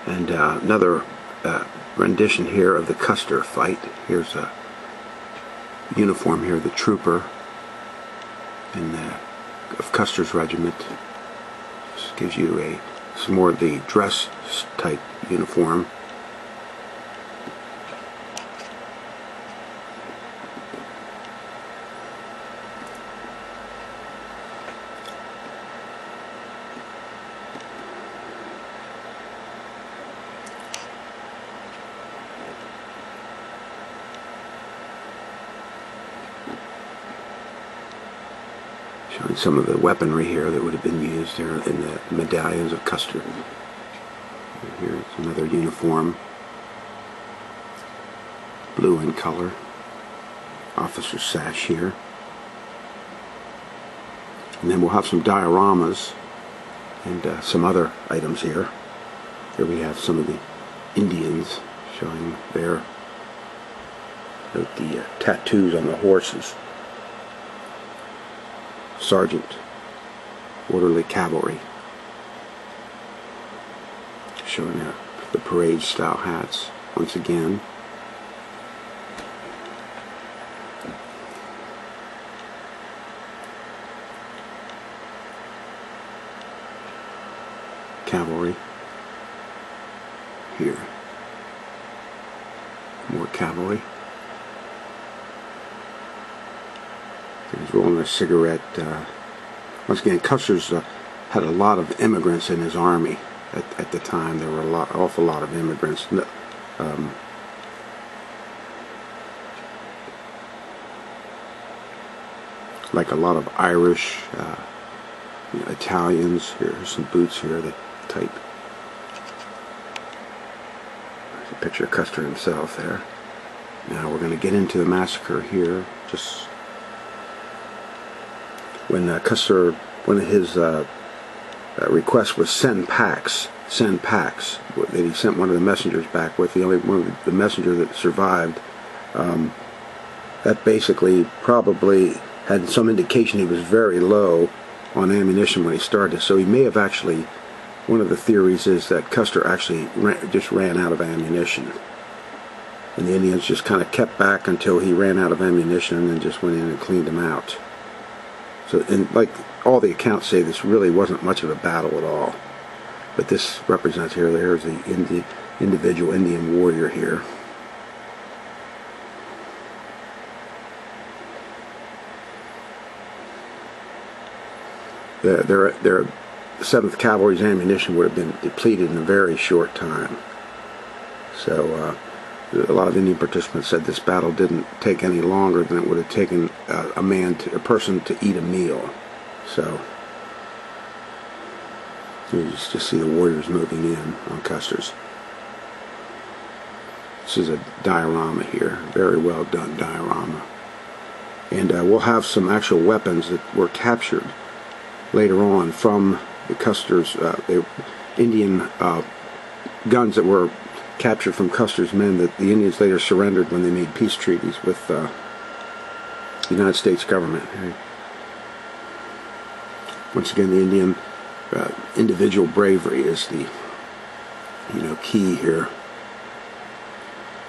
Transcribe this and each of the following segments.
And another rendition here of the Custer fight. Here's a uniform here, the trooper of Custer's regiment. This gives you some more of the dress type uniform. Showing some of the weaponry here that would have been used here in the medallions of Custer. And here's another uniform, blue in color, officer's sash here. And then we'll have some dioramas and some other items here. Here we have some of the Indians showing the tattoos on the horses. Sergeant, orderly cavalry, showing the parade style hats once again. Cavalry here, more cavalry. He's rolling a cigarette. Once again, Custer's had a lot of immigrants in his army at the time. There were awful lot of immigrants. Like a lot of Irish, Italians. Here's some boots here, the type. There's a picture of Custer himself there. Now we're going to get into the massacre here. Just when Custer, one of his requests was send packs, that he sent one of the messengers back with, the only one of the messenger that survived. That basically probably had some indication he was very low on ammunition when he started. So he may have actually, one of the theories is that Custer actually just ran out of ammunition. And the Indians just kind of kept back until he ran out of ammunition and then just went in and cleaned him out. So, and like all the accounts say, this really wasn't much of a battle at all. But this represents here, there's the individual Indian warrior here. Their 7th Cavalry's ammunition would have been depleted in a very short time. So a lot of Indian participants said this battle didn't take any longer than it would have taken a person to eat a meal. So you just see the warriors moving in on Custer's. This is a diorama here, very well done diorama. And we'll have some actual weapons that were captured later on from the Custer's Indian guns that were captured from Custer's men that the Indians later surrendered when they made peace treaties with the United States government. Once again, the Indian individual bravery is the key here.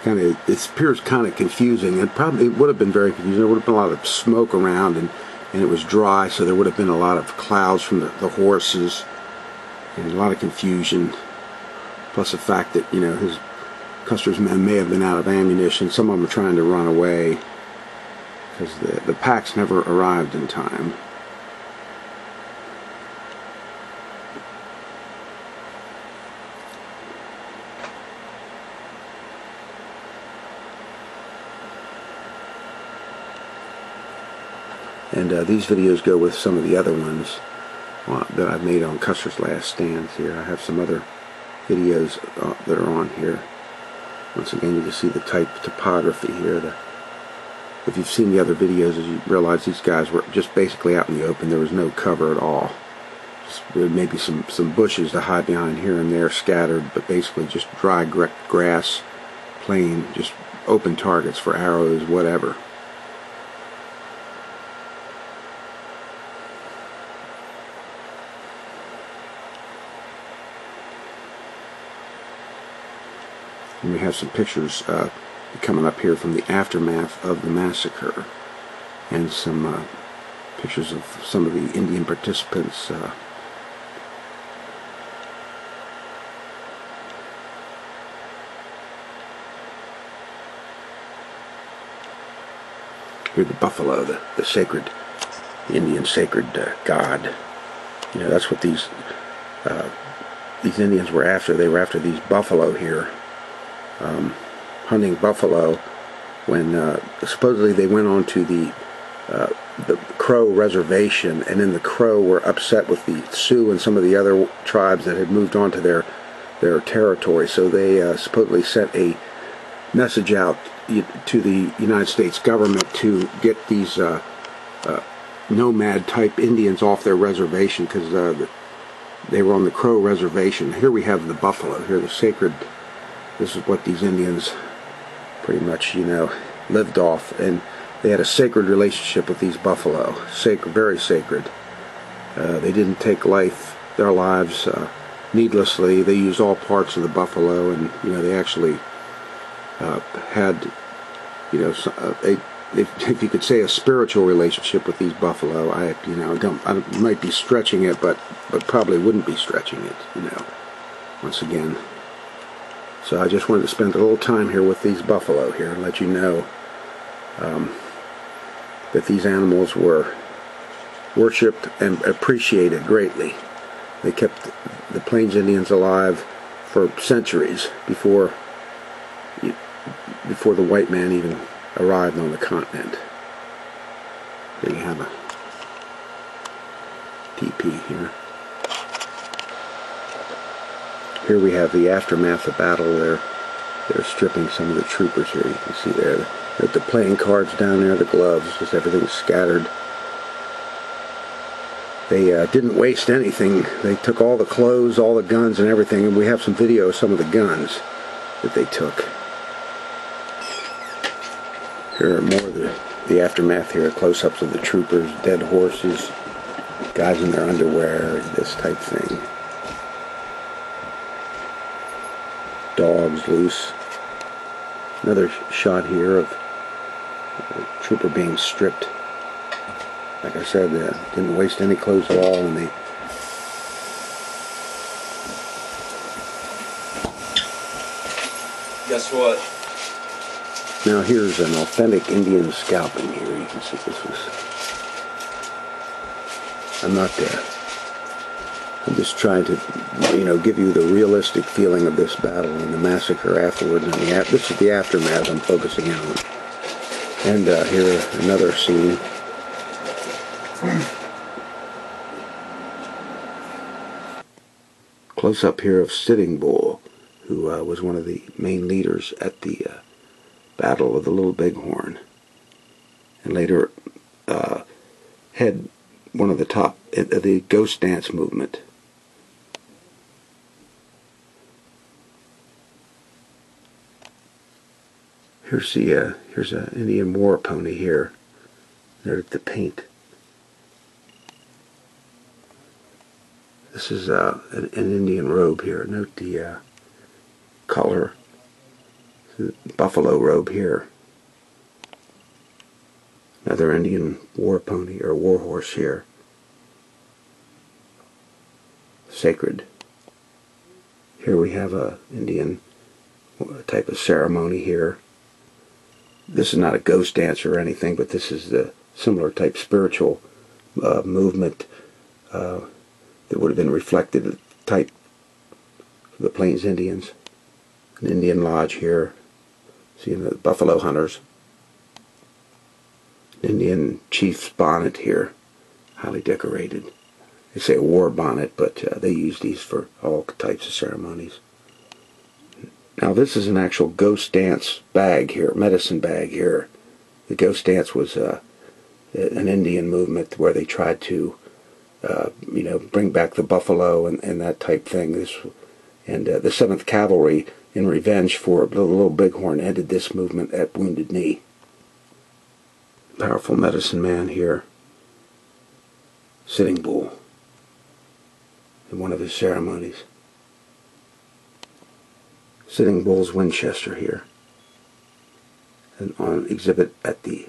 It appears kind of confusing, and probably it would have been very confusing. There would have been a lot of smoke around, and it was dry, so there would have been a lot of clouds from the horses, and a lot of confusion. Plus the fact that, Custer's men may have been out of ammunition. Some of them were trying to run away because the packs never arrived in time. And these videos go with some of the other ones that I've made on Custer's last stands here. I have some other videos that are on here. Once again, you can see the topography here. If you've seen the other videos, you realize these guys were just basically out in the open. There was no cover at all. Just maybe some bushes to hide behind here and there scattered, but basically just dry grass, plain, just open targets for arrows, whatever. And we have some pictures coming up here from the aftermath of the massacre, and some pictures of some of the Indian participants. Here the buffalo, the sacred, the Indian sacred god. You know, that's what these Indians were after. They were after these buffalo here, hunting buffalo. When supposedly they went on to the Crow reservation, and then the Crow were upset with the Sioux and some of the other tribes that had moved on to their territory. So they supposedly sent a message out to the United States government to get these nomad type Indians off their reservation, because they were on the Crow reservation. Here we have the buffalo. Here the sacred. This is what these Indians pretty much, you know, lived off, and they had a sacred relationship with these buffalo. Sacred, very sacred. They didn't take their lives needlessly. They used all parts of the buffalo, and you know, they actually had, you know, if you could say, a spiritual relationship with these buffalo. I might be stretching it, but probably wouldn't be stretching it, you know, once again. So I just wanted to spend a little time here with these buffalo here and let you know that these animals were worshipped and appreciated greatly. They kept the Plains Indians alive for centuries before the white man even arrived on the continent. There you have a TP here. Here we have the aftermath of battle. They're stripping some of the troopers here. You can see there the playing cards down there, the gloves, just everything scattered. They didn't waste anything. They took all the clothes, all the guns and everything, and we have some video of some of the guns that they took. Here are more of the aftermath here, close-ups of the troopers, dead horses, guys in their underwear, this type thing. Dogs loose. Another shot here of a trooper being stripped. Like I said, didn't waste any clothes at all, and they guess what? Now here's an authentic Indian scalping here. You can see this was... I'm just trying to, you know, give you the realistic feeling of this battle and the massacre afterwards. And this is the aftermath I'm focusing in on. And here, another scene. Close up here of Sitting Bull, who was one of the main leaders at the Battle of the Little Bighorn, and later had one of the top of the ghost dance movement. Here's an Indian war pony here. There's the paint. This is an Indian robe here. Note the color. Buffalo robe here. Another Indian war pony or war horse here. Sacred. Here we have a Indian type of ceremony here. This is not a ghost dance or anything, but this is the similar type spiritual movement that would have been reflected type of the Plains Indians. An Indian lodge here. Seeing the buffalo hunters. Indian chief's bonnet here, highly decorated. They say a war bonnet, but they use these for all types of ceremonies. Now this is an actual ghost dance bag here, medicine bag here. The ghost dance was an Indian movement where they tried to, you know, bring back the buffalo and that type thing. The 7th Cavalry, in revenge for the Little Bighorn, ended this movement at Wounded Knee. Powerful medicine man here. Sitting Bull. In one of his ceremonies. Sitting Bull's Winchester here, and on exhibit at the